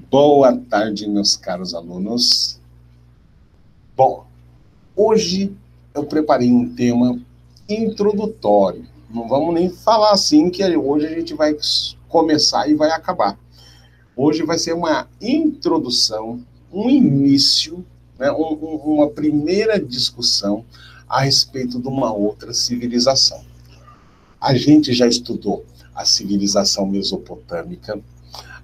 Boa tarde, meus caros alunos. Bom, hoje eu preparei um tema introdutório. Não vamos nem falar assim que hoje a gente vai começar e vai acabar. Hoje vai ser uma introdução, um início, né, uma primeira discussão a respeito de uma outra civilização. A gente já estudou a civilização mesopotâmica,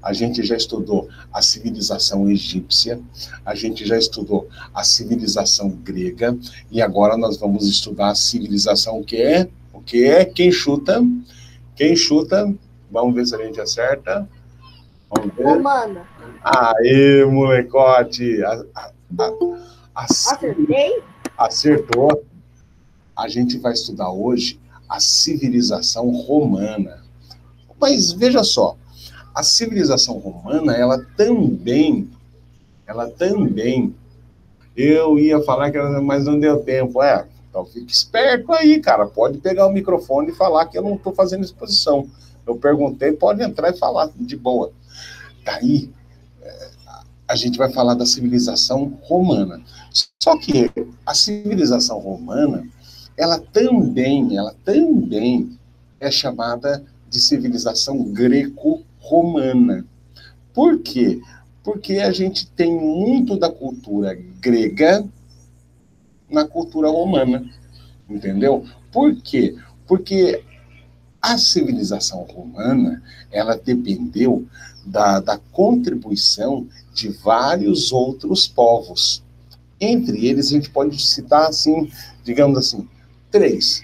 a gente já estudou a civilização egípcia, a gente já estudou a civilização grega, e agora nós vamos estudar a civilização o que é? Quem chuta? Quem chuta? Vamos ver se a gente acerta. Vamos ver. Romana. Aê, molecote! Acertei? Acertou. A gente vai estudar hoje a civilização romana. Mas veja só, a civilização romana, ela também, eu ia falar que ela, mas não deu tempo. Então fique esperto aí, cara. Pode pegar o microfone e falar que eu não estou fazendo exposição. Eu perguntei, pode entrar e falar de boa. Daí, a gente vai falar da civilização romana. Só que a civilização romana, ela também é chamada de civilização greco-romana. Por quê? Porque a gente tem muito da cultura grega na cultura romana, entendeu? Por quê? Porque a civilização romana, ela dependeu da contribuição de vários outros povos. Entre eles, a gente pode citar, assim, digamos assim, 3.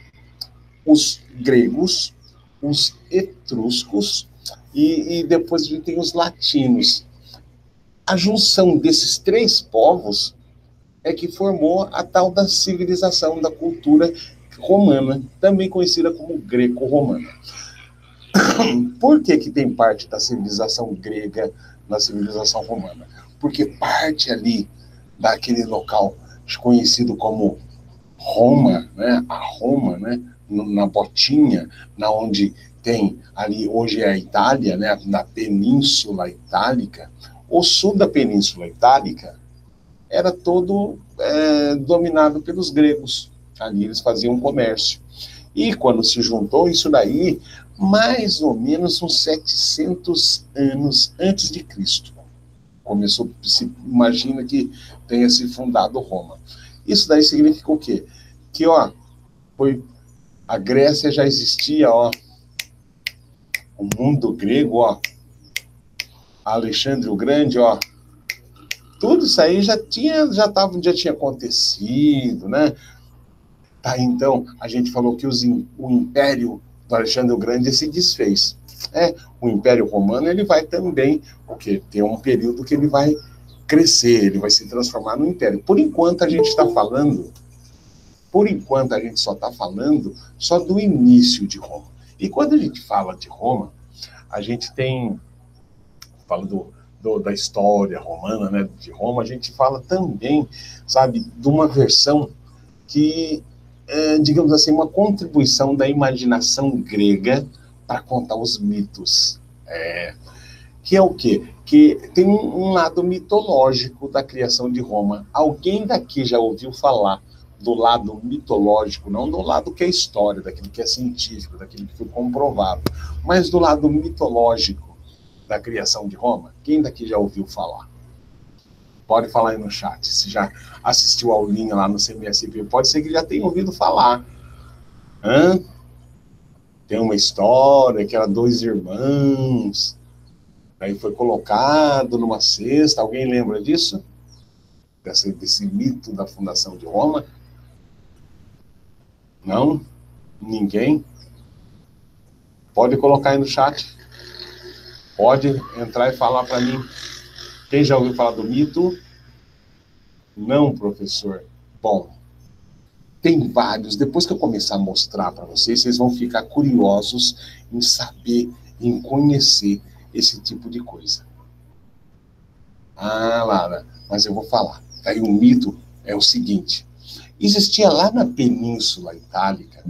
Os gregos, os etruscos e depois a gente tem os latinos. A junção desses 3 povos é que formou a tal da civilização, da cultura romana, também conhecida como greco-romana. Por que tem parte da civilização grega na civilização romana? Porque parte ali daquele local conhecido como Roma, né? A Roma, né? Na Botinha, na onde tem ali, hoje é a Itália, né? Na Península Itálica, o sul da Península Itálica era todo dominado pelos gregos. Ali eles faziam comércio. E quando se juntou isso daí, mais ou menos uns 700 anos antes de Cristo. Começou, se imagina que tenha se fundado Roma. Isso daí significa o quê? Que, a Grécia já existia, o mundo grego, Alexandre o Grande, tudo isso aí já tinha acontecido, né? Tá, então, a gente falou que o Império do Alexandre o Grande se desfez. O Império Romano, ele vai também, porque tem um período que ele vai crescer, ele vai se transformar no Império. Por enquanto, a gente só está falando só do início de Roma. E quando a gente fala de Roma, a gente fala da história romana, né, de Roma, a gente fala também, sabe, de uma versão que, digamos assim, uma contribuição da imaginação grega para contar os mitos. Que é o quê? Que tem um lado mitológico da criação de Roma. Alguém daqui já ouviu falar do lado mitológico, não do lado que é história, daquilo que é científico, daquilo que foi comprovado, mas do lado mitológico da criação de Roma? Quem daqui já ouviu falar? Pode falar aí no chat. Se já assistiu a aulinha lá no CMSP, pode ser que já tenha ouvido falar. Tem uma história que era 2 irmãos, aí foi colocado numa cesta. Alguém lembra disso? Desse mito da fundação de Roma? Não? Ninguém? Pode colocar aí no chat. Pode entrar e falar para mim. Quem já ouviu falar do mito? Não, professor. Bom, tem vários. Depois que eu começar a mostrar para vocês, vocês vão ficar curiosos em saber, em conhecer esse tipo de coisa. Lara, mas eu vou falar. Aí o mito é o seguinte. Existia lá na Península Itálica.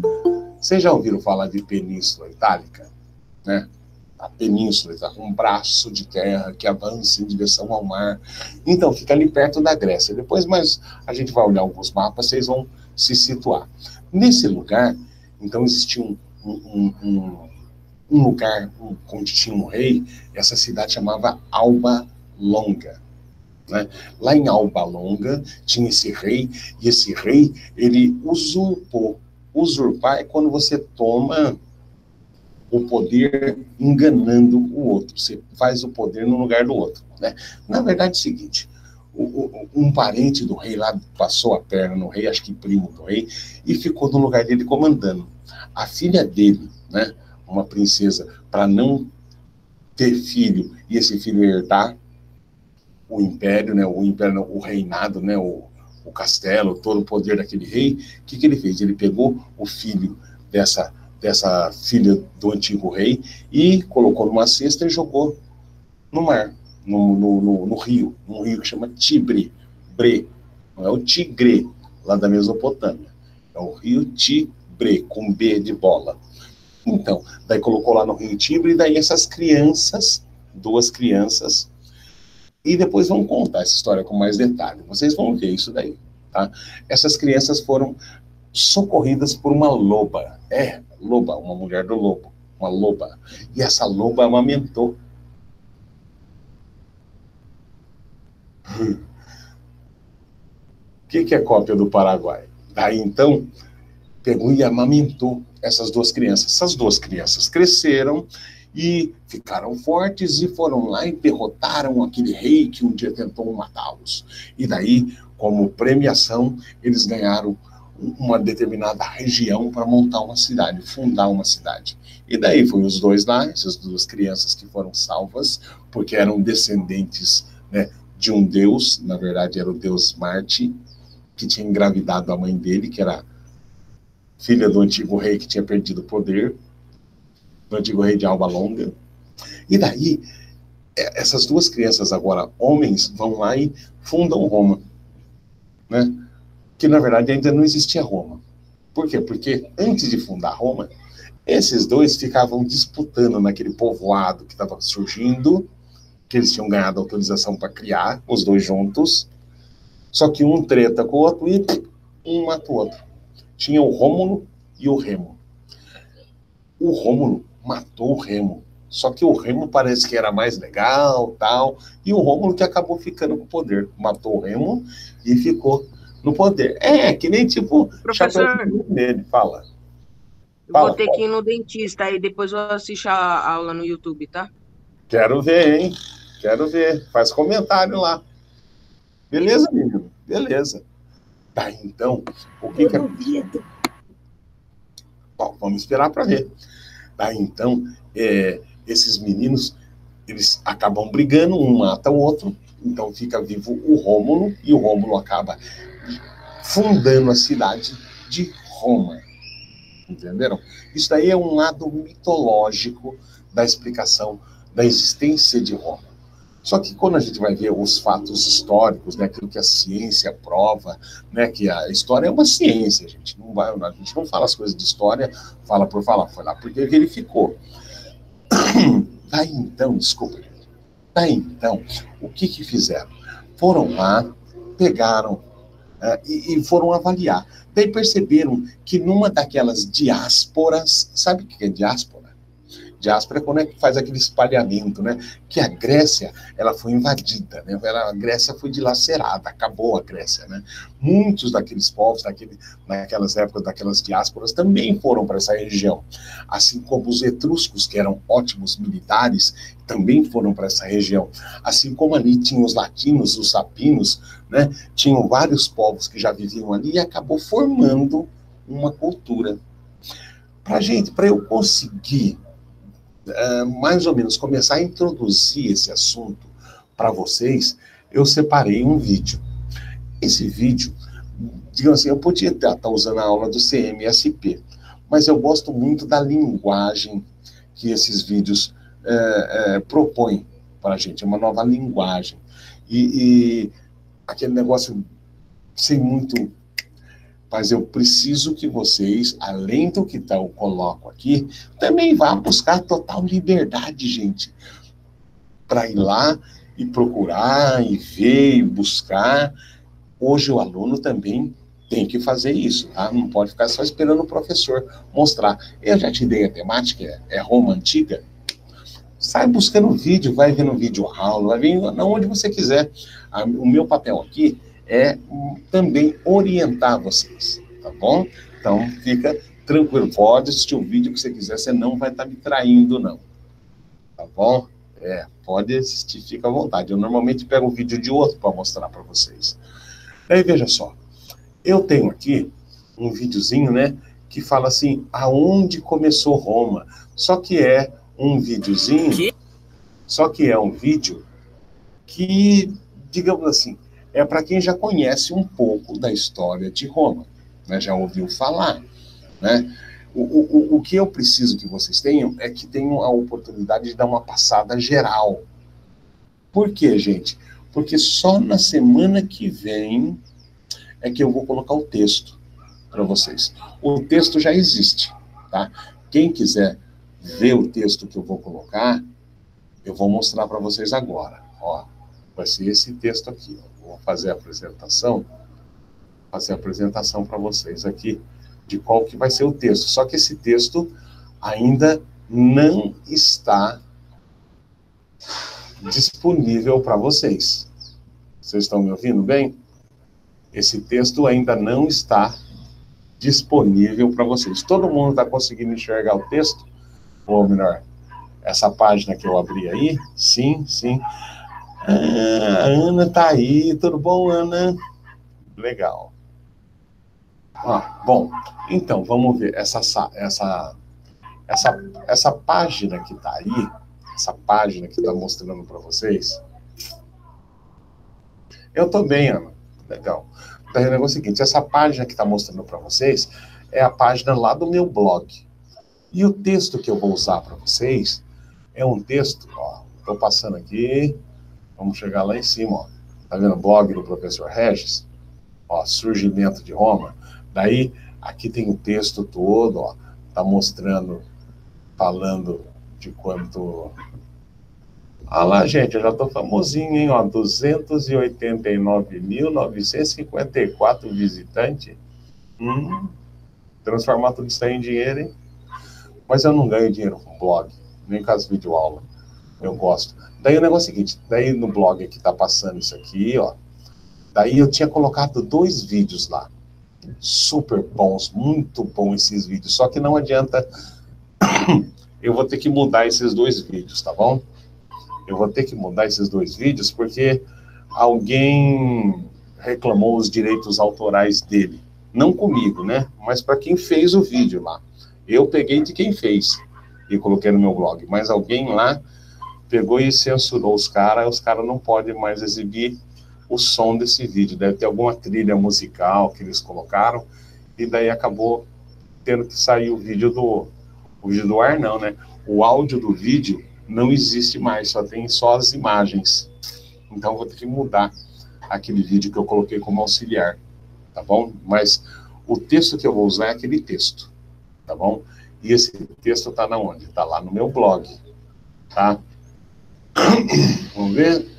Vocês já ouviram falar de Península Itálica? Né? a península, está com um braço de terra que avança em direção ao mar. Então, fica ali perto da Grécia. Depois, mas a gente vai olhar alguns mapas, vocês vão se situar. Nesse lugar, então, existia um lugar onde tinha um rei, essa cidade chamava Alba Longa. Né? Lá em Alba Longa tinha esse rei, e esse rei, ele usurpou. Usurpar é quando você toma o poder enganando o outro, você faz o poder no lugar do outro. Né? Na verdade é o seguinte, um parente do rei lá passou a perna no rei, acho que primo do rei, e ficou no lugar dele comandando. A filha dele, né, uma princesa, para não ter filho, e esse filho herdar o império, né, o reinado, né, o castelo, todo o poder daquele rei, o que ele fez? Ele pegou o filho dessa filha do antigo rei e colocou numa cesta e jogou no mar, no rio, num rio que chama Tibre, não é o Tigre, lá da Mesopotâmia, é o rio Tibre, com B de bola. Então, daí colocou lá no rio Tibre, e daí essas crianças, 2 crianças, e depois vamos contar essa história com mais detalhe, vocês vão ver isso daí, tá? Essas crianças foram socorridas por uma loba, loba, uma mulher do lobo, uma loba, e essa loba amamentou. O que é cópia do Paraguai? Daí então, pegou e amamentou essas 2 crianças. Essas 2 crianças cresceram e ficaram fortes e foram lá e derrotaram aquele rei que um dia tentou matá-los. E daí, como premiação, eles ganharam uma determinada região para montar uma cidade, fundar uma cidade. E daí foi os 2 lá, essas 2 crianças que foram salvas, porque eram descendentes, né, de um deus, na verdade era o deus Marte, que tinha engravidado a mãe dele, que era filha do antigo rei que tinha perdido o poder, do antigo rei de Alba Longa. E daí, essas 2 crianças agora, homens, vão lá e fundam Roma, né? Que na verdade ainda não existia Roma. Por quê? Porque antes de fundar Roma, esses 2 ficavam disputando naquele povoado que estava surgindo, que eles tinham ganhado autorização para criar, os 2 juntos, só que um treta com o outro e um mata o outro. Tinha o Rômulo e o Remo. O Rômulo matou o Remo, só que o Remo parece que era mais legal, tal, e o Rômulo que acabou ficando com o poder. Matou o Remo e ficou no poder. Que nem tipo... Professor, dele. Fala. eu vou Fala, ter que fala. ir no dentista aí, depois eu assisto a aula no YouTube, tá? Quero ver, hein? Quero ver. Faz comentário lá. Beleza, menino? Beleza. Tá, então, o que que... Bom, vamos esperar para ver. Tá, então, esses meninos, eles acabam brigando, um mata o outro, então fica vivo o Rômulo, e o Rômulo acaba fundando a cidade de Roma. Entenderam? Isso daí é um lado mitológico da explicação da existência de Roma. Só que quando a gente vai ver os fatos históricos, né, aquilo que a ciência prova, né, que a história é uma ciência, a gente não fala as coisas de história, fala por falar, foi lá porque verificou. Daí então, desculpa, gente. Daí então, o que fizeram? Foram lá, pegaram e foram avaliar. Daí perceberam que numa daquelas diásporas, sabe o que é diáspora? Diáspora é quando faz aquele espalhamento, né? Que a Grécia, ela foi invadida, né? A Grécia foi dilacerada, acabou a Grécia, né? Muitos daqueles povos, naquelas épocas, daquelas diásporas, também foram para essa região. Assim como os etruscos, que eram ótimos militares, também foram para essa região. Assim como ali tinham os latinos, os sapinos, né? Tinham vários povos que já viviam ali e acabou formando uma cultura. Para eu conseguir mais ou menos começar a introduzir esse assunto para vocês, eu separei um vídeo. Esse vídeo, digamos assim, eu podia estar usando a aula do CMSP, mas eu gosto muito da linguagem que esses vídeos propõem para a gente, é uma nova linguagem. E aquele negócio sem muito Mas eu preciso que vocês, além do que eu coloco aqui, também vá buscar total liberdade, gente, para ir lá e procurar, e ver, e buscar. Hoje o aluno também tem que fazer isso, tá? Não pode ficar só esperando o professor mostrar. Eu já te dei a temática, é Roma Antiga. Sai buscando vídeo, vai vendo vídeo aula, vai vendo onde você quiser. O meu papel aqui é também orientar vocês, tá bom? Então, fica tranquilo, pode assistir o vídeo que você quiser, você não vai estar me traindo, não. Tá bom? Pode assistir, fica à vontade. Eu normalmente pego um vídeo de outro para mostrar para vocês. Daí, veja só, eu tenho aqui um videozinho, né, que fala assim, aonde começou Roma. Só que é um videozinho, só que é um vídeo que, digamos assim, é para quem já conhece um pouco da história de Roma, né, já ouviu falar, né? O que eu preciso que vocês tenham é que tenham a oportunidade de dar uma passada geral. Por quê, gente? Porque só na semana que vem é que eu vou colocar o texto para vocês. O texto já existe, tá? Quem quiser ver o texto que eu vou colocar, eu vou mostrar para vocês agora. Ó, vai ser esse texto aqui. Ó. Vou fazer a apresentação para vocês aqui de qual que vai ser o texto. Só que esse texto ainda não está disponível para vocês. Vocês estão me ouvindo bem? Esse texto ainda não está disponível para vocês. Todo mundo está conseguindo enxergar o texto? Ou melhor, essa página que eu abri aí? Sim, sim. A Ana está aí. Tudo bom, Ana? Legal. Bom, então, vamos ver essa página que está aí, essa página que está mostrando para vocês. Eu estou bem, Ana. Legal. O negócio é o seguinte, essa página que está mostrando para vocês é a página lá do meu blog. E o texto que eu vou usar para vocês é um texto, ó, estou passando aqui, vamos chegar lá em cima, ó. Tá vendo o blog do professor Regis? Ó, Surgimento de Roma. Daí, aqui tem o texto todo, ó, tá mostrando, falando de quanto... Ah lá, gente, eu já tô famosinho, hein, ó, 289.954 visitantes. Transformar tudo isso aí em dinheiro, hein? Mas eu não ganho dinheiro com blog, nem com as videoaulas. Eu gosto. Daí o negócio é o seguinte, daí no blog aqui tá passando isso aqui, ó. Daí eu tinha colocado 2 vídeos lá. Super bons, muito bons esses vídeos. Só que não adianta, eu vou ter que mudar esses 2 vídeos, tá bom? Eu vou ter que mudar esses 2 vídeos porque alguém reclamou os direitos autorais dele. Não comigo, né? Mas para quem fez o vídeo lá. Eu peguei de quem fez e coloquei no meu blog. Mas alguém lá pegou e censurou os caras não podem mais exibir o som desse vídeo. Deve ter alguma trilha musical que eles colocaram, e daí acabou tendo que sair o vídeo do ar, não, né? O áudio do vídeo não existe mais, só tem só as imagens. Então, vou ter que mudar aquele vídeo que eu coloquei como auxiliar, tá bom? Mas o texto que eu vou usar é aquele texto, tá bom? E esse texto tá na onde? Tá lá no meu blog, tá? Vamos ver?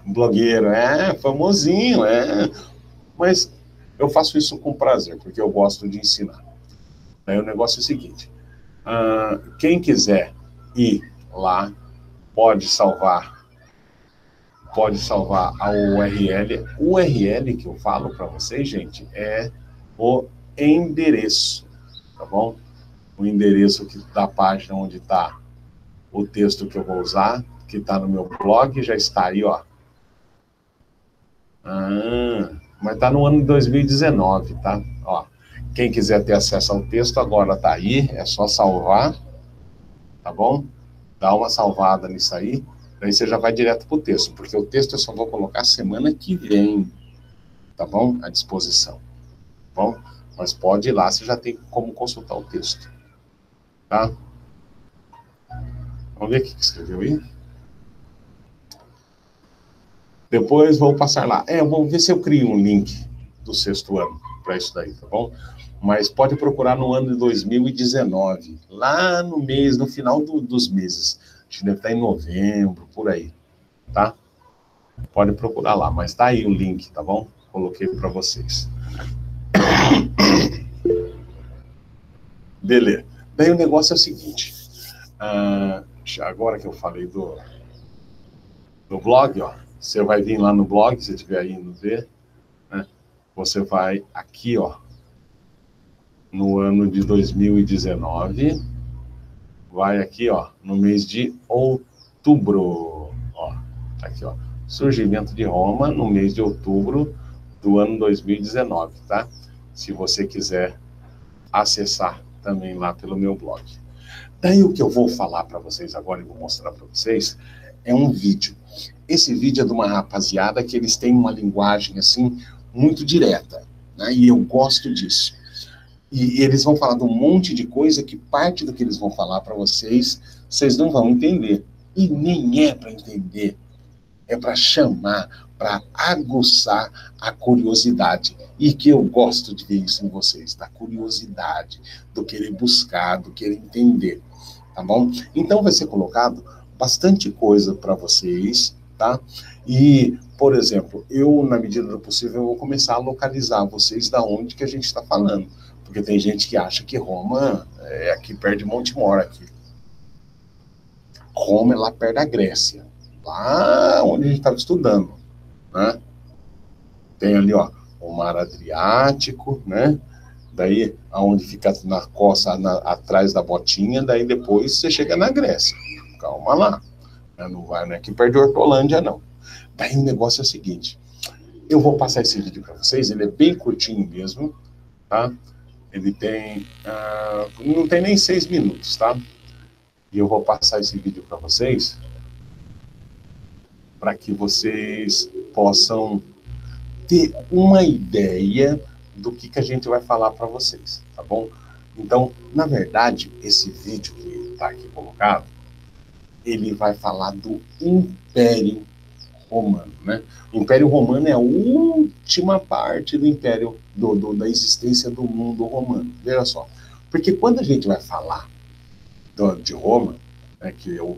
Blogueiro, famosinho, mas eu faço isso com prazer, porque eu gosto de ensinar. Aí o negócio é o seguinte, quem quiser ir lá, pode salvar a URL. O URL que eu falo para vocês, gente, é o endereço, tá bom? O endereço da página onde está o texto que eu vou usar, que está no meu blog, já está aí, ó. Mas tá no ano de 2019, tá? Ó, quem quiser ter acesso ao texto agora tá aí, é só salvar, tá bom? Dá uma salvada nisso aí, daí você já vai direto pro texto, porque o texto eu só vou colocar semana que vem, tá bom? À disposição, tá bom? Mas pode ir lá, você já tem como consultar o texto, tá? Vamos ver o que escreveu aí. Depois vou passar lá. Eu vou ver se eu crio um link do 6º ano para isso daí, tá bom? Mas pode procurar no ano de 2019, lá no mês, no final dos meses. Acho que deve estar em novembro, por aí, tá? Pode procurar lá, mas tá aí o link, tá bom? Coloquei para vocês. Beleza. Daí o negócio é o seguinte. Agora que eu falei do blog, ó, você vai vir lá no blog, se estiver indo ver, né? Você vai aqui, ó, no ano de 2019, vai aqui, ó, no mês de outubro, ó, tá aqui, ó, surgimento de Roma no mês de outubro do ano 2019, tá? Se você quiser acessar também lá pelo meu blog. Daí o que eu vou falar para vocês agora e vou mostrar para vocês é um vídeo. Esse vídeo é de uma rapaziada que eles têm uma linguagem assim muito direta, né? E eu gosto disso. E eles vão falar de um monte de coisa que parte do que eles vão falar para vocês, vocês não vão entender. E nem é para entender, é para chamar, para aguçar a curiosidade. E que eu gosto de ver isso em vocês, da curiosidade, do querer buscar, do querer entender, tá bom? Então vai ser colocado bastante coisa para vocês, tá? E, por exemplo, eu, na medida do possível, eu vou começar a localizar vocês da onde que a gente está falando. Porque tem gente que acha que Roma é aqui perto de Montemor, aqui. Roma é lá perto da Grécia, lá onde a gente estava estudando, né? Tem ali, ó, o Mar Adriático, né? Daí, aonde fica na costa, atrás da botinha, daí depois você chega na Grécia. Calma lá. Não vai, não é aqui perto de Hortolândia, não. Daí o negócio é o seguinte, eu vou passar esse vídeo para vocês, ele é bem curtinho mesmo, tá? Ele tem, não tem nem 6 minutos, tá? E eu vou passar esse vídeo para vocês, para que vocês possam ter uma ideia do que a gente vai falar para vocês, tá bom? Então, na verdade, esse vídeo que está aqui colocado, ele vai falar do Império Romano, né? O Império Romano é a última parte do Império, da existência do mundo romano. Veja só, porque quando a gente vai falar de Roma, né, que é o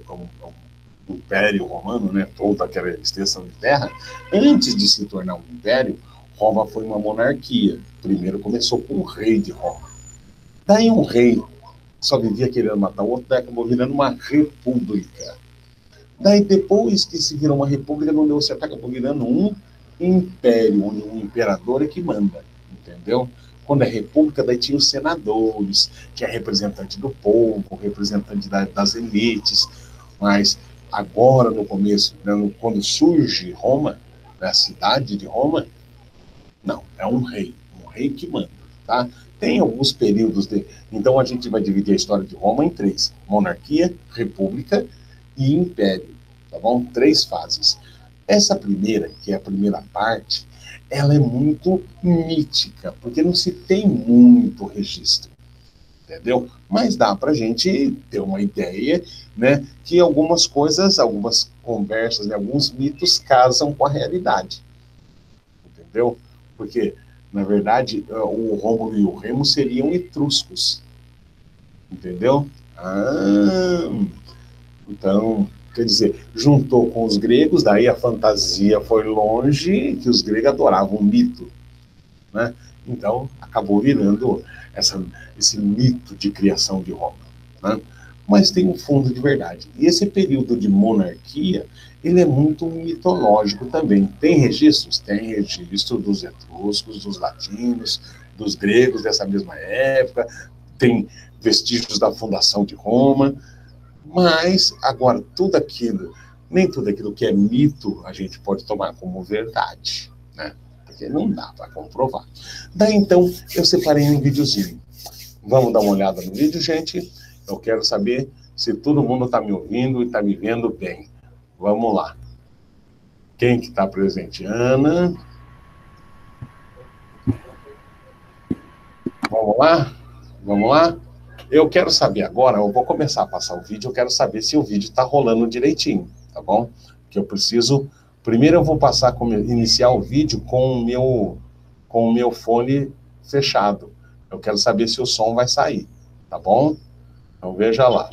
Império Romano, né, toda aquela extensão de terra, antes de se tornar um império, Roma foi uma monarquia. Primeiro começou com o rei de Roma. Daí um rei só vivia querendo matar o outro, daí acabou virando uma república. Daí depois que se virou uma república, não deu certo, acabou virando um império, onde um imperador é que manda, entendeu? Quando é república, daí tinha os senadores, que é representante do povo, representante das elites, mas agora no começo, né, quando surge Roma, né, a cidade de Roma, não, é um rei que manda, tá? Tem alguns períodos então a gente vai dividir a história de Roma em 3, monarquia, república e império, tá bom? 3 fases. Essa primeira, que é a primeira parte, ela é muito mítica, porque não se tem muito registro, entendeu? Mas dá pra gente ter uma ideia, né, que algumas coisas, algumas conversas, né, alguns mitos casam com a realidade, entendeu? Porque, na verdade, o Rômulo e o Remo seriam etruscos, entendeu? Então, quer dizer, juntou com os gregos, daí a fantasia foi longe, que os gregos adoravam o mito, né? Então, acabou virando esse mito de criação de Roma, né? Mas tem um fundo de verdade. E esse período de monarquia, ele é muito mitológico também. Tem registros? Tem registro dos etruscos, dos latinos, dos gregos dessa mesma época, tem vestígios da fundação de Roma, mas, agora, tudo aquilo, nem tudo aquilo que é mito, a gente pode tomar como verdade, né? Porque não dá para comprovar. Daí, então, eu separei um videozinho. Vamos dar uma olhada no vídeo, gente? Eu quero saber se todo mundo está me ouvindo e está me vendo bem. Vamos lá. Quem que está presente? Ana. Vamos lá? Vamos lá? Eu quero saber agora, eu vou começar a passar o vídeo, eu quero saber se o vídeo está rolando direitinho, tá bom? Porque eu preciso... Primeiro eu vou iniciar o vídeo com com o meu fone fechado. Eu quero saber se o som vai sair, tá bom? Então veja lá.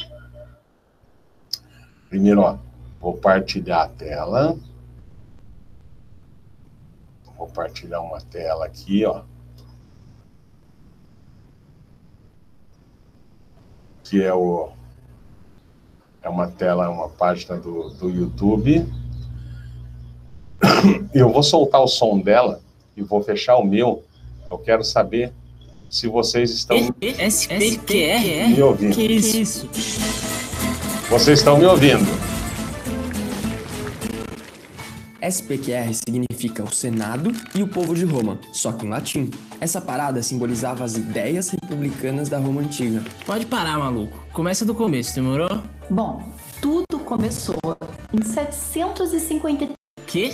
Primeiro, ó, vou partilhar a tela. Vou partilhar uma tela aqui, ó. Que é uma tela, uma página do YouTube. Eu vou soltar o som dela e vou fechar o meu. Eu quero saber se vocês estão me ouvindo. Que isso? Vocês estão me ouvindo? SPQR significa o Senado e o povo de Roma, só que em latim. Essa parada simbolizava as ideias republicanas da Roma Antiga. Pode parar, maluco. Começa do começo, demorou? Bom, tudo começou em 753. Quê?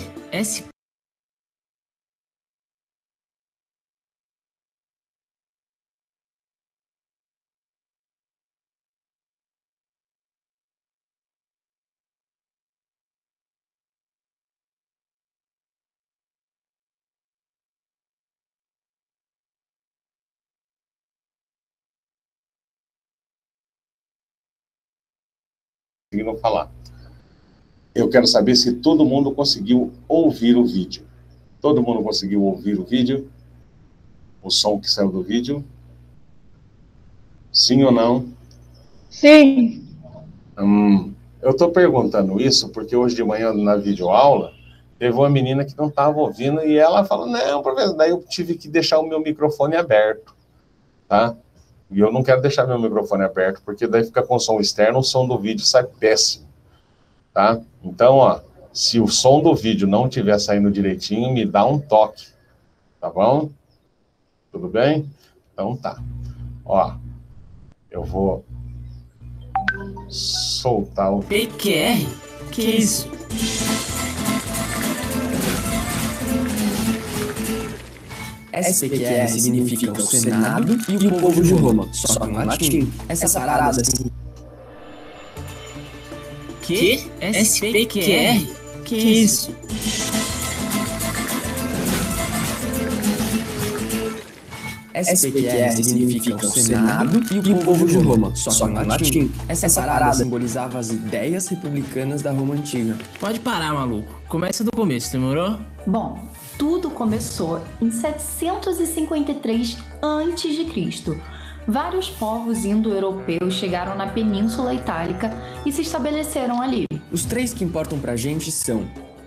Conseguiram falar. Eu quero saber se todo mundo conseguiu ouvir o vídeo. Todo mundo conseguiu ouvir o vídeo? O som que saiu do vídeo? Sim ou não? Sim. Eu estou perguntando isso porque hoje de manhã, na videoaula, teve uma menina que não estava ouvindo e ela falou, não, professor, daí eu tive que deixar o meu microfone aberto, tá? E eu não quero deixar meu microfone aberto, porque daí fica com som externo, o som do vídeo sai péssimo, tá? Então, ó, se o som do vídeo não estiver saindo direitinho, me dá um toque, tá bom? Tudo bem? Então tá. Ó, eu vou soltar o... PQR? Que isso? SPQR significa o Senado e o povo de Roma, só que em latim. Essa parada Que? SPQR? Que isso? SPQR significa o Senado e o povo de Roma, só que em latim. Essa parada simbolizava as ideias republicanas da Roma Antiga. Pode parar, maluco. Começa do começo, demorou? Bom, tudo começou em 753 a.C. Vários povos indo-europeus chegaram na Península Itálica e se estabeleceram ali. Os três que importam pra gente são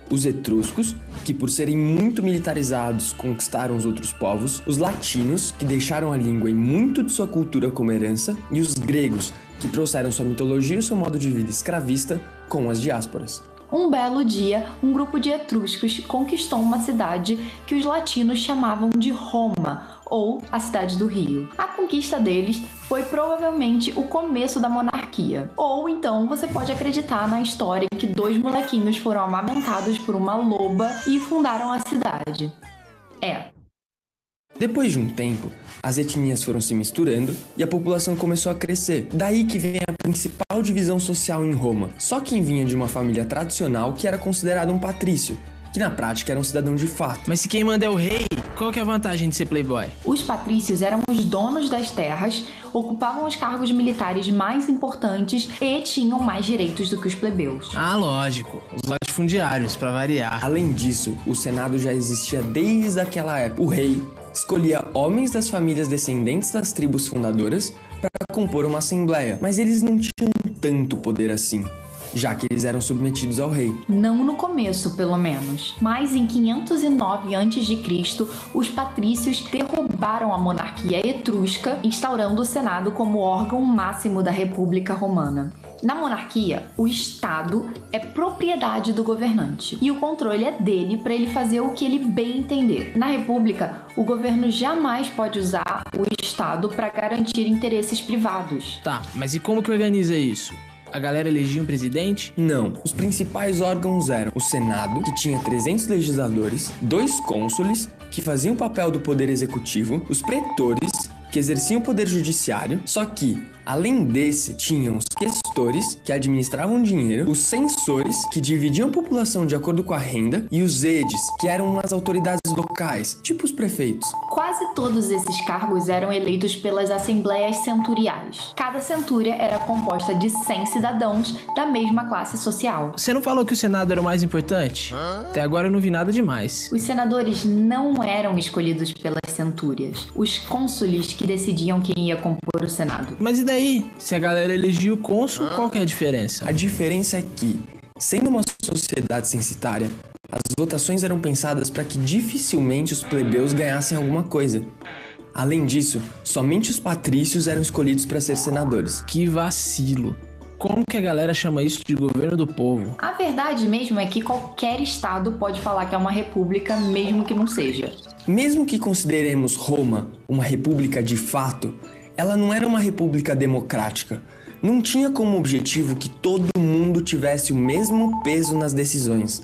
os etruscos, que por serem muito militarizados conquistaram os outros povos, os latinos, que deixaram a língua e muito de sua cultura como herança, e os gregos, que trouxeram sua mitologia e seu modo de vida escravista com as diásporas. Um belo dia, um grupo de etruscos conquistou uma cidade que os latinos chamavam de Roma, ou a cidade do Rio. A conquista deles foi provavelmente o começo da monarquia. Ou então você pode acreditar na história que 2 molequinhos foram amamentados por uma loba e fundaram a cidade. Depois de um tempo, as etnias foram se misturando e a população começou a crescer. Daí que vem a principal divisão social em Roma. Só quem vinha de uma família tradicional que era considerado um patrício, que na prática era um cidadão de fato. Mas se quem manda é o rei, qual que é a vantagem de ser playboy? Os patrícios eram os donos das terras, ocupavam os cargos militares mais importantes e tinham mais direitos do que os plebeus. Ah, lógico. Os latifundiários, pra variar. Além disso, o Senado já existia desde aquela época. O rei escolhia homens das famílias descendentes das tribos fundadoras para compor uma assembleia, mas eles não tinham tanto poder assim, já que eles eram submetidos ao rei. Não no começo, pelo menos. Mas em 509 a.C., os patrícios derrubaram a monarquia etrusca, instaurando o Senado como órgão máximo da República Romana. Na monarquia, o Estado é propriedade do governante e o controle é dele para ele fazer o que ele bem entender. Na República, o governo jamais pode usar o Estado para garantir interesses privados. Tá, mas e como que organiza isso? A galera elegia um presidente? Não, os principais órgãos eram o Senado, que tinha 300 legisladores, 2 cônsules, que faziam o papel do poder executivo, os pretores, que exerciam o poder judiciário, só que, além desse, tinham os questores, que administravam dinheiro, os censores, que dividiam a população de acordo com a renda, e os edes, que eram as autoridades locais, tipo os prefeitos. Quase todos esses cargos eram eleitos pelas assembleias centuriais. Cada centúria era composta de 100 cidadãos da mesma classe social. Você não falou que o Senado era o mais importante? Até agora eu não vi nada demais. Os senadores não eram escolhidos pelas centúrias. Os cônsules que decidiam quem ia compor o Senado. Mas e daí? Se a galera elegia o cônsul, qual que é a diferença? A diferença é que, sendo uma sociedade censitária, as votações eram pensadas para que dificilmente os plebeus ganhassem alguma coisa. Além disso, somente os patrícios eram escolhidos para ser senadores. Que vacilo. Como que a galera chama isso de governo do povo? A verdade mesmo é que qualquer estado pode falar que é uma república, mesmo que não seja. Mesmo que consideremos Roma uma república de fato, ela não era uma república democrática. Não tinha como objetivo que todo mundo tivesse o mesmo peso nas decisões.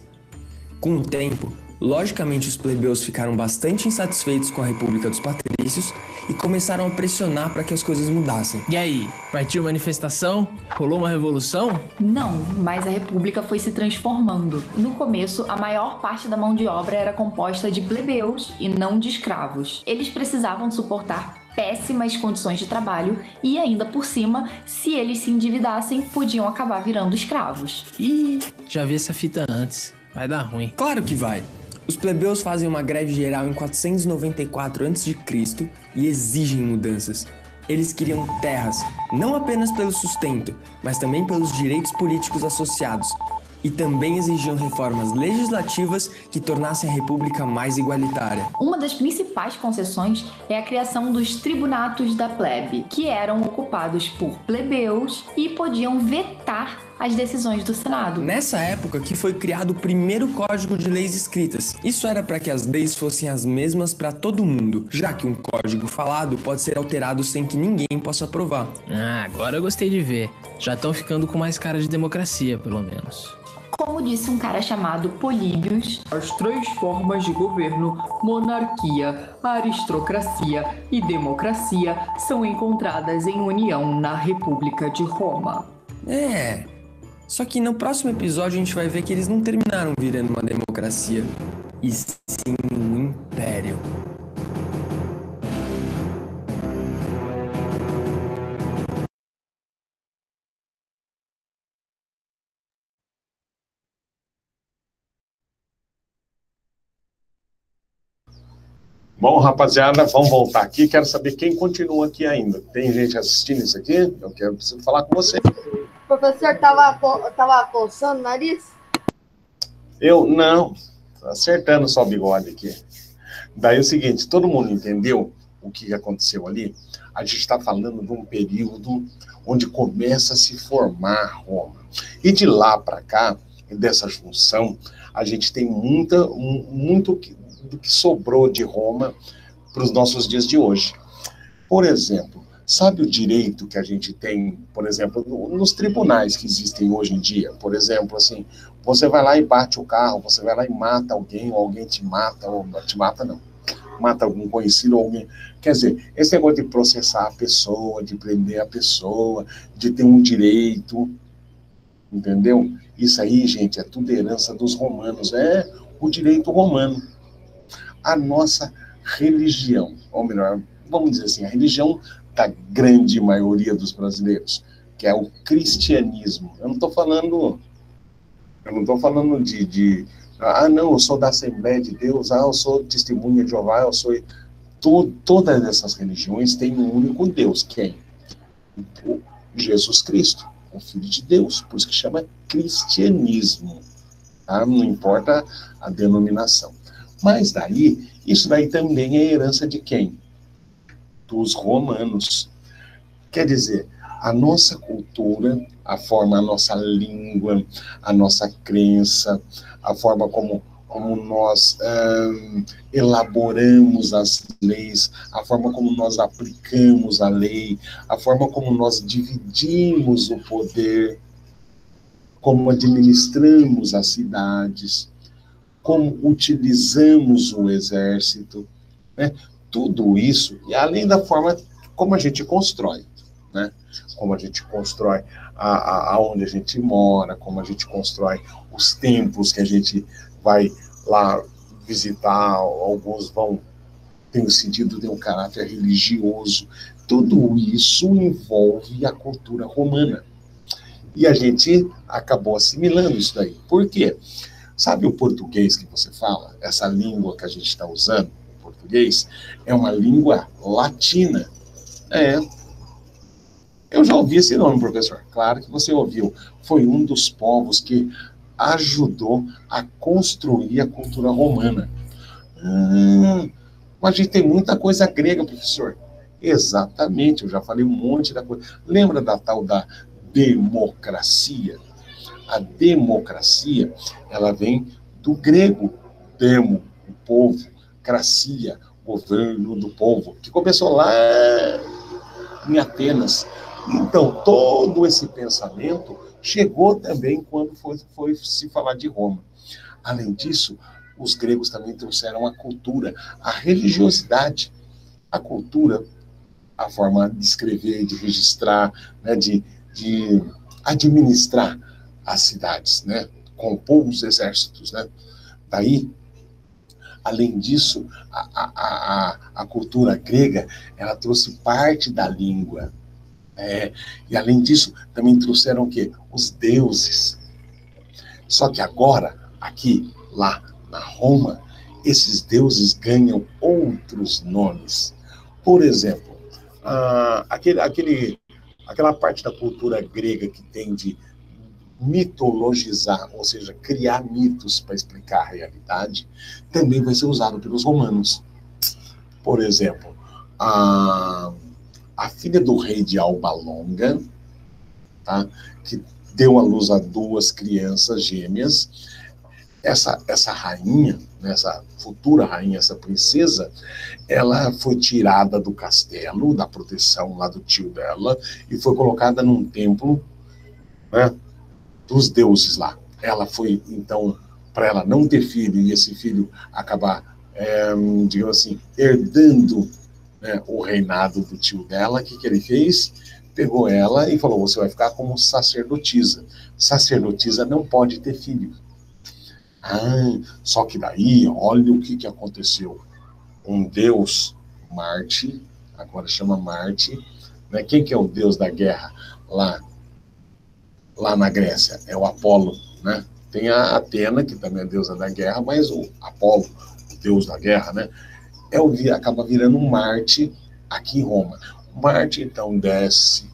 Com o tempo, logicamente os plebeus ficaram bastante insatisfeitos com a República dos Patrícios e começaram a pressionar para que as coisas mudassem. E aí, partiu manifestação? Rolou uma revolução? Não, mas a república foi se transformando. No começo, a maior parte da mão de obra era composta de plebeus e não de escravos. Eles precisavam suportar péssimas condições de trabalho e ainda por cima, se eles se endividassem, podiam acabar virando escravos. Ih, já vi essa fita antes. Vai dar ruim. Claro que vai! Os plebeus fazem uma greve geral em 494 a.C. e exigem mudanças. Eles queriam terras, não apenas pelo sustento, mas também pelos direitos políticos associados. E também exigiam reformas legislativas que tornassem a república mais igualitária. Uma das principais concessões é a criação dos tribunatos da plebe, que eram ocupados por plebeus e podiam vetar as decisões do Senado. Nessa época que foi criado o primeiro código de leis escritas. Isso era para que as leis fossem as mesmas para todo mundo, já que um código falado pode ser alterado sem que ninguém possa aprovar. Ah, agora eu gostei de ver. Já estão ficando com mais cara de democracia, pelo menos. Como disse um cara chamado Políbios, as 3 formas de governo, monarquia, aristocracia e democracia, são encontradas em união na República de Roma. Só que no próximo episódio a gente vai ver que eles não terminaram virando uma democracia, e sim um império. Bom, rapaziada, vamos voltar aqui. Quero saber quem continua aqui ainda. Tem gente assistindo isso aqui? Eu preciso falar com você. O professor tava coçando o nariz? Eu não. Tô acertando só o bigode aqui. Daí é o seguinte, todo mundo entendeu o que aconteceu ali? A gente está falando de um período onde começa a se formar Roma. E de lá para cá, dessa junção, a gente tem muito do que sobrou de Roma para os nossos dias de hoje. Por exemplo, sabe o direito que a gente tem, por exemplo, nos tribunais que existem hoje em dia? Por exemplo, assim, você vai lá e bate o carro, você vai lá e mata alguém, ou alguém te mata, ou não te mata não, mata algum conhecido, ou alguém... Quer dizer, esse negócio de processar a pessoa, de prender a pessoa, de ter um direito, entendeu? Isso aí, gente, é tudo herança dos romanos, é o direito romano. A nossa religião, ou melhor, vamos dizer assim, a religião da grande maioria dos brasileiros, que é o cristianismo. Eu não estou falando de não, eu sou da Assembleia de Deus, eu sou testemunha de Jeová, eu sou... Todas essas religiões têm um único Deus, quem? O Jesus Cristo, o Filho de Deus, por isso que chama cristianismo, tá? Não importa a denominação. Mas daí, isso daí também é herança de quem? Dos romanos. Quer dizer, a nossa cultura, a nossa língua, a nossa crença, a forma como nós elaboramos as leis, a forma como nós aplicamos a lei, a forma como nós dividimos o poder, como administramos as cidades, como utilizamos o exército, né? Tudo isso, e além da forma como a gente constrói, né? como a gente constrói aonde a gente mora, como a gente constrói os templos que a gente vai lá visitar, alguns vão, tem um sentido, tem um caráter religioso. Tudo isso envolve a cultura romana. E a gente acabou assimilando isso daí. Por quê? Sabe o português que você fala? Essa língua que a gente está usando, o português, é uma língua latina. Eu já ouvi esse nome, professor. Claro que você ouviu. Foi um dos povos que ajudou a construir a cultura romana. Mas a gente tem muita coisa grega, professor. Exatamente, eu já falei um monte da coisa. Lembra da tal da democracia? A democracia, ela vem do grego demo, o povo, cracia, governo do povo, que começou lá em Atenas. Então, todo esse pensamento chegou também quando foi se falar de Roma. Além disso, os gregos também trouxeram a cultura, a religiosidade, a cultura, a forma de escrever, de registrar, né, de administrar as cidades, né, compor os exércitos, né. Daí, além disso, a cultura grega, ela trouxe parte da língua. E além disso, também trouxeram o quê? Os deuses. Só que agora, aqui, lá na Roma, esses deuses ganham outros nomes. Por exemplo, aquela parte da cultura grega que tem de mitologizar, ou seja, criar mitos para explicar a realidade, também vai ser usado pelos romanos. Por exemplo, a filha do rei de Alba Longa, tá, que deu à luz a 2 crianças gêmeas, essa rainha, essa futura rainha, essa princesa, ela foi tirada do castelo, da proteção lá do tio dela, e foi colocada num templo, né, dos deuses lá. Ela foi, então, para ela não ter filho, e esse filho acabar, digamos assim, herdando, né, o reinado do tio dela, o que ele fez? Pegou ela e falou, você vai ficar como sacerdotisa. Sacerdotisa não pode ter filho. Só que daí, olha o que aconteceu. Um deus, Marte, agora chama Marte, né? Quem que é o deus da guerra lá na Grécia? É o Apolo, né? Tem a Atena, que também é deusa da guerra, mas o Apolo, o deus da guerra, né? Acaba virando um Marte aqui em Roma. Marte, então, desce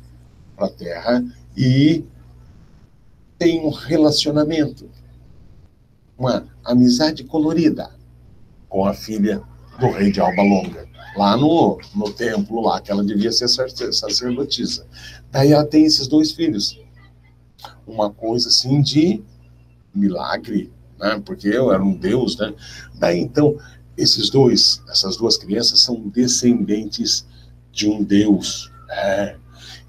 para a Terra e tem um relacionamento, uma amizade colorida com a filha do rei de Alba Longa, lá no templo, lá, que ela devia ser sacerdotisa. Daí ela tem esses 2 filhos. Uma coisa assim de milagre, né? Porque eu era um deus, né? Daí então, essas 2 crianças são descendentes de um deus.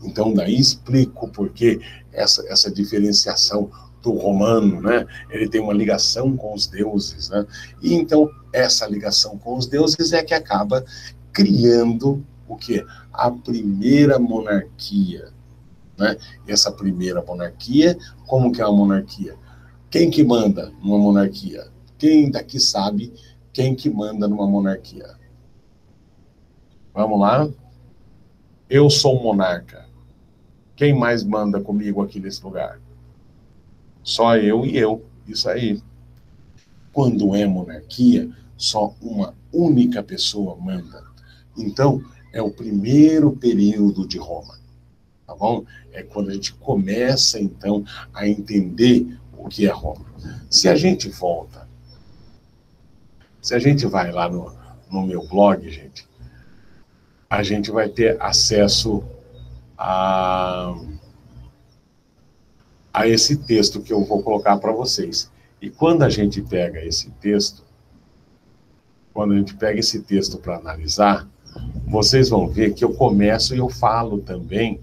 Então daí explico por que essa diferenciação do romano, né? Ele tem uma ligação com os deuses, né? E então essa ligação com os deuses é que acaba criando o quê? A primeira monarquia, né? E essa primeira monarquia, como que é uma monarquia? Quem que manda numa monarquia? Quem daqui sabe quem que manda numa monarquia? Vamos lá? Eu sou monarca. Quem mais manda comigo aqui nesse lugar? Só eu e eu. Isso aí. Quando é monarquia, só uma única pessoa manda. Então, é o primeiro período de Roma. Tá bom? É quando a gente começa, então, a entender o que é Roma. Se a gente vai lá no meu blog, gente, a gente vai ter acesso a esse texto que eu vou colocar para vocês. E quando a gente pega esse texto para analisar, vocês vão ver que eu começo e eu falo também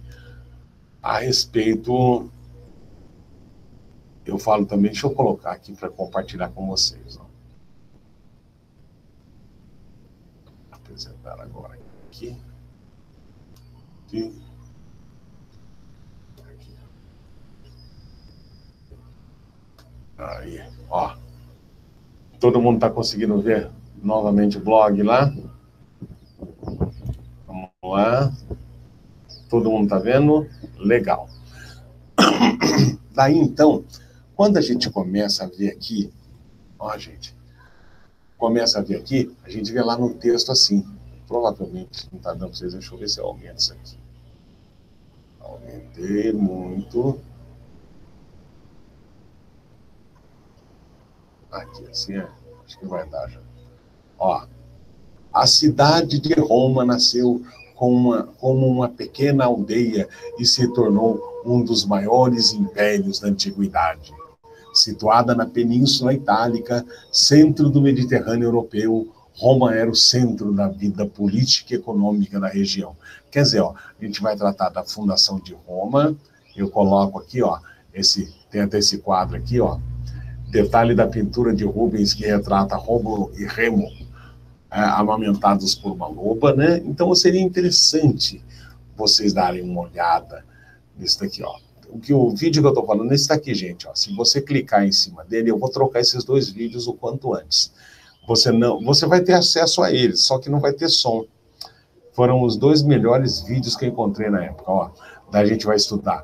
a respeito. Deixa eu colocar aqui para compartilhar com vocês. Ó. Vou apresentar agora aqui. Aí, ó. Todo mundo está conseguindo ver novamente o blog lá? Vamos lá. Todo mundo está vendo? Legal. Daí, então, quando a gente começa a ver aqui, ó, gente, começa a ver aqui, a gente vê lá no texto assim. Provavelmente não está dando para vocês, deixa eu ver se eu aumento isso aqui. Aumentei muito. Aqui, assim, acho que vai dar já. Ó, a cidade de Roma nasceu como uma pequena aldeia e se tornou um dos maiores impérios da antiguidade. Situada na Península Itálica, centro do Mediterrâneo europeu, Roma era o centro da vida política e econômica da região. Quer dizer, ó, a gente vai tratar da fundação de Roma, eu coloco aqui, ó, tem até esse quadro aqui, ó, detalhe da pintura de Rubens que retrata Rômulo e Remo, amamentados por uma loba, né? Então seria interessante vocês darem uma olhada nisso daqui, ó. O vídeo que eu tô falando, esse daqui, gente, ó. Se você clicar em cima dele, eu vou trocar esses dois vídeos o quanto antes. Você vai ter acesso a eles, só que não vai ter som. Foram os dois melhores vídeos que eu encontrei na época, ó. Daí a gente vai estudar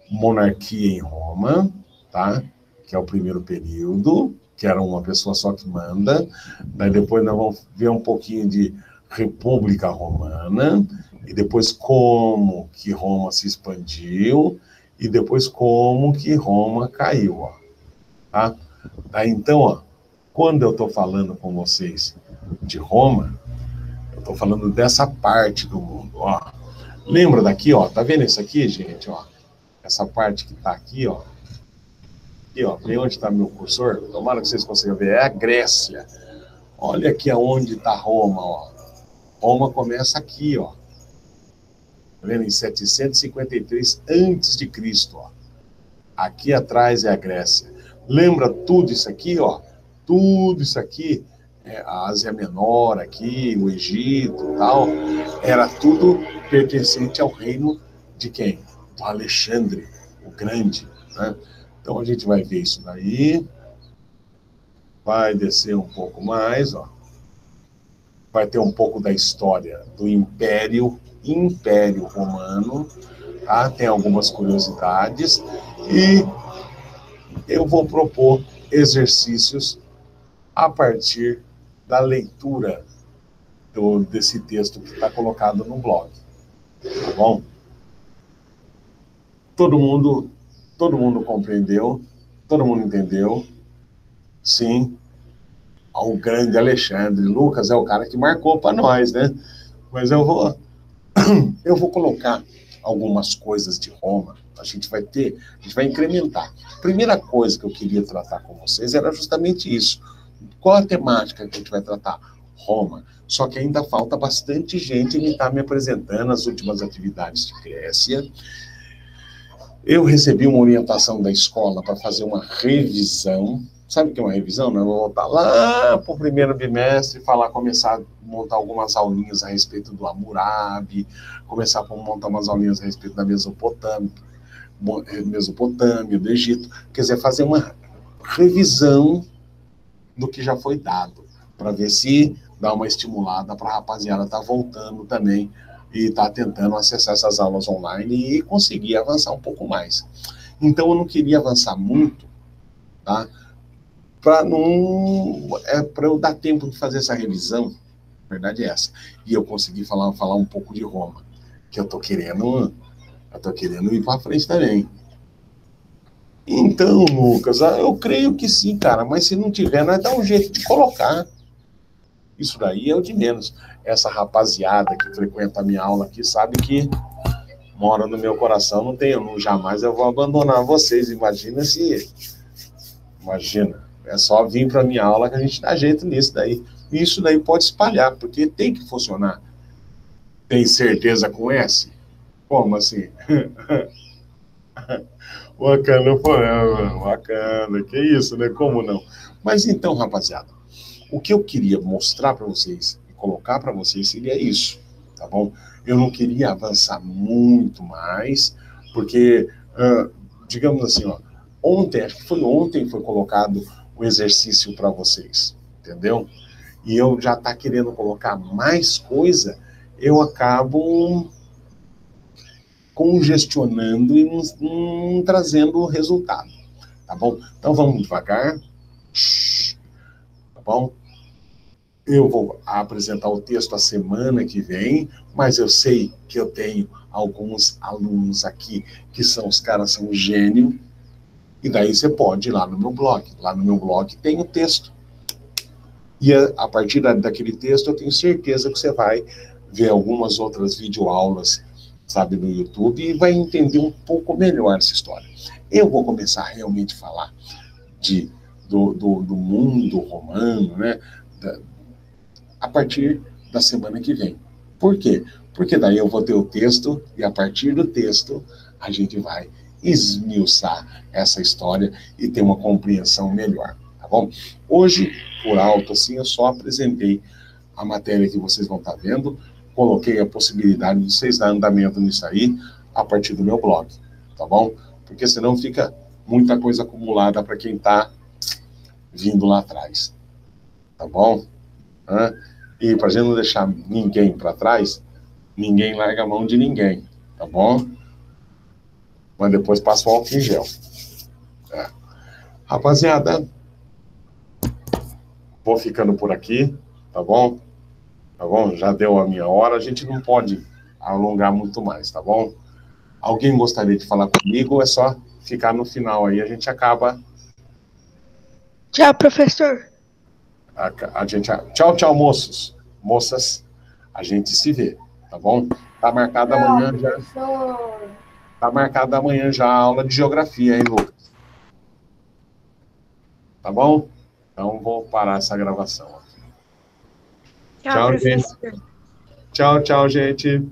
monarquia em Roma, tá? Que é o primeiro período, que era uma pessoa só que manda. Daí depois nós vamos ver um pouquinho de República Romana, e depois como que Roma se expandiu, e depois como que Roma caiu, ó. Tá? Daí então, ó, quando eu estou falando com vocês de Roma, eu estou falando dessa parte do mundo, ó. Lembra daqui, ó, tá vendo isso aqui, gente, ó? Essa parte que tá aqui, ó. Aqui, ó, vem onde está meu cursor, tomara que vocês consigam ver, é a Grécia. Olha aqui aonde está Roma, ó. Roma começa aqui, ó. Tá vendo? Em 753 a.C., ó. Aqui atrás é a Grécia. Lembra tudo isso aqui, ó? Tudo isso aqui, a Ásia Menor aqui, o Egito e tal, era tudo pertencente ao reino de quem? Do Alexandre, o Grande, né? Então a gente vai ver isso daí, vai descer um pouco mais, ó. Vai ter um pouco da história do Império Romano, tá? Tem algumas curiosidades, e eu vou propor exercícios a partir da leitura desse texto que está colocado no blog, tá bom? Todo mundo compreendeu? Todo mundo entendeu? Sim. O grande Alexandre. Lucas é o cara que marcou para nós, né? Mas eu vou colocar algumas coisas de Roma. A gente vai incrementar. A primeira coisa que eu queria tratar com vocês era justamente isso. Qual a temática que a gente vai tratar? Roma. Só que ainda falta bastante gente me estar me apresentando as últimas atividades de Grécia. Eu recebi uma orientação da escola para fazer uma revisão. Sabe o que é uma revisão? Eu vou voltar lá para o primeiro bimestre, começar a montar algumas aulinhas a respeito do Hammurabi, começar a montar umas aulinhas a respeito da Mesopotâmia, do Egito. Quer dizer, fazer uma revisão do que já foi dado, para ver se dá uma estimulada para a rapaziada estar voltando também e estar tentando acessar essas aulas online e conseguir avançar um pouco mais. Então, eu não queria avançar muito, tá? Para eu dar tempo de fazer essa revisão, a verdade é essa. E eu consegui falar um pouco de Roma, que eu tô querendo ir para frente também. Então, Lucas, eu creio que sim, cara, mas se não tiver, nós dá um jeito de colocar. Isso daí é o de menos. Essa rapaziada que frequenta a minha aula aqui sabe que mora no meu coração, jamais eu vou abandonar vocês. Imagina, é só vir para a minha aula que a gente dá jeito nisso daí. E isso daí pode espalhar, porque tem que funcionar. Tem certeza com S? Como assim? Wakanda forever, Wakanda, que isso, né? Como não? Mas então, rapaziada, o que eu queria mostrar para vocês e colocar para vocês seria isso, tá bom? Eu não queria avançar muito mais, porque, digamos assim, ó, Ontem, acho que foi ontem, foi colocado o exercício para vocês, entendeu? E eu já tá querendo colocar mais coisa, eu acabo congestionando e não trazendo resultado, tá bom? Então vamos devagar, tá bom? Eu vou apresentar o texto a semana que vem, mas eu sei que eu tenho alguns alunos aqui que os caras são gênio, e daí você pode ir lá no meu blog. Lá no meu blog tem o texto. E a partir daquele texto, eu tenho certeza que você vai ver algumas outras videoaulas, sabe, no YouTube, e vai entender um pouco melhor essa história. Eu vou começar realmente a falar do mundo romano, né, a partir da semana que vem. Por quê? Porque daí eu vou ter o texto, e a partir do texto, a gente vai esmiuçar essa história e ter uma compreensão melhor, tá bom? Hoje, por alto, assim, eu só apresentei a matéria que vocês vão estar vendo, coloquei a possibilidade de vocês dar andamento nisso aí a partir do meu blog, tá bom? Porque senão fica muita coisa acumulada para quem está vindo lá atrás, tá bom? E para a gente não deixar ninguém para trás, ninguém larga a mão de ninguém, tá bom? Mas depois passa o álcool em gel. Rapaziada, vou ficando por aqui, tá bom? Tá bom? Já deu a minha hora, a gente não pode alongar muito mais, tá bom? Alguém gostaria de falar comigo? É só ficar no final aí, a gente acaba. Tchau, professor. Tchau, tchau, moços. Moças, a gente se vê, tá bom? Tá marcada amanhã já. Professor. Tá marcada amanhã já a aula de geografia, hein, Lucas? Tá bom? Então vou parar essa gravação aqui. Tchau, gente. Tchau, tchau, gente.